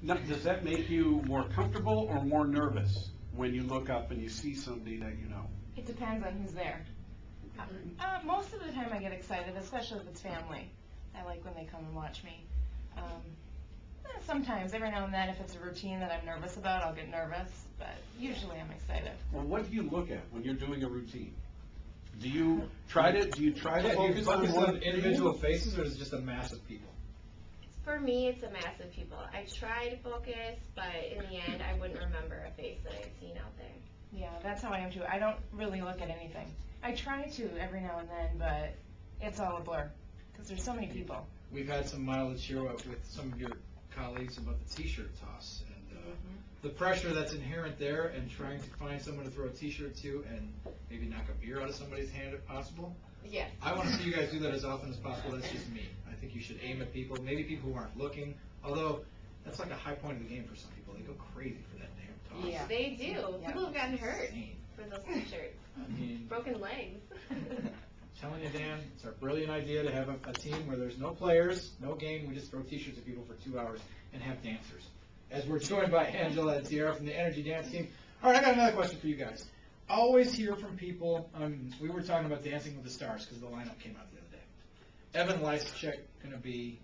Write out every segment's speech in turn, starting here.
Now, does that make you more comfortable or more nervous when you look up and you see somebody that you know? It depends on who's there. Most of the time I get excited, especially if it's family. I like when they come and watch me. Sometimes, every now and then, if it's a routine that I'm nervous about, I'll get nervous, but usually I'm excited. Well, what do you look at when you're doing a routine? Do you try to Do you focus on focus one on individual faces, or is it just a mass of people? For me, it's a mass of people. I try to focus, but in the end, I wouldn't remember a face that I've seen out there. Yeah, that's how I am too. I don't really look at anything. I try to every now and then, but it's all a blur because there's so many people. We've had some mileage here with some of your colleagues about the T-shirt toss and the pressure that's inherent there, and trying to find someone to throw a T-shirt to and maybe knock a beer out of somebody's hand if possible. Yes. I want to see you guys do that as often as possible. That's just me. I think you should aim at people, maybe people who aren't looking, although that's like a high point of the game for some people. They go crazy for that damn toss. Yeah. They do. Yeah. People have gotten hurt Insane. for those T-shirts. I mean, Broken legs. telling you, Dan, it's our brilliant idea to have a team where there's no players, no game. We just throw T-shirts at people for 2 hours and have dancers. As we're joined by Angela and Sierra from the Energee dance team. All right, I got another question for you guys. Always hear from people. We were talking about Dancing with the Stars because the lineup came out the other day. Evan Lysacek going to be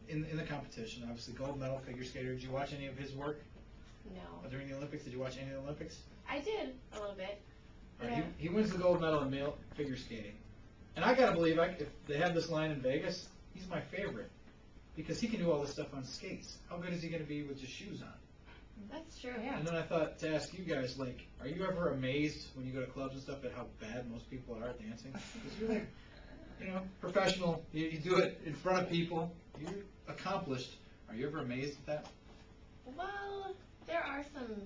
in the competition. Obviously, gold medal figure skater. Did you watch any of his work No. during the Olympics? Did you watch any of the Olympics? I did a little bit. All right, he wins the gold medal in male figure skating. And I got to believe, if they have this line in Vegas, he's my favorite. Because he can do all this stuff on skates. How good is he going to be with just shoes on? That's true. Yeah. And then I thought to ask you guys, like, are you ever amazed when you go to clubs and stuff at how bad most people are at dancing? Because you're like, professional. You do it in front of people. You're accomplished. Are you ever amazed at that? Well, there are some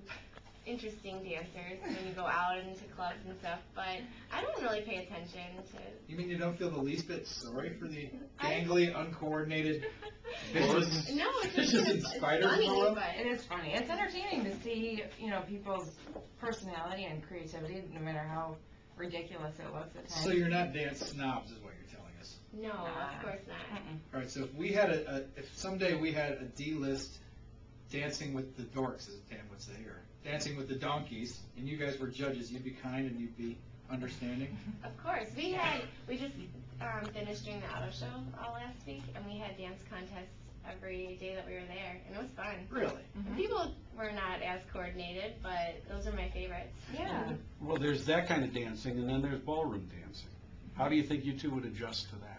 interesting dancers when you go out into clubs and stuff, but I don't really pay attention to. You mean you don't feel the least bit sorry for the gangly, uncoordinated bitches? No, it's Bitches just and it's spiders in the funny, world? but It is funny. It's entertaining to see, people's personality and creativity, no matter how ridiculous it looks at times. So you're not dance snobs, is what you're telling us. no, of course not. All right. So if we had if someday we had a D-list Dancing with the Dorks, as Dan would say, or Dancing with the Donkeys, and you guys were judges, you'd be kind and you'd be understanding. Of course, we just finished doing the auto show all last week, and we had dance contests every day that we were there, and it was fun. Really? The people were not as coordinated, but those are my favorites. Yeah. Well, there's that kind of dancing, and then there's ballroom dancing. How do you think you two would adjust to that?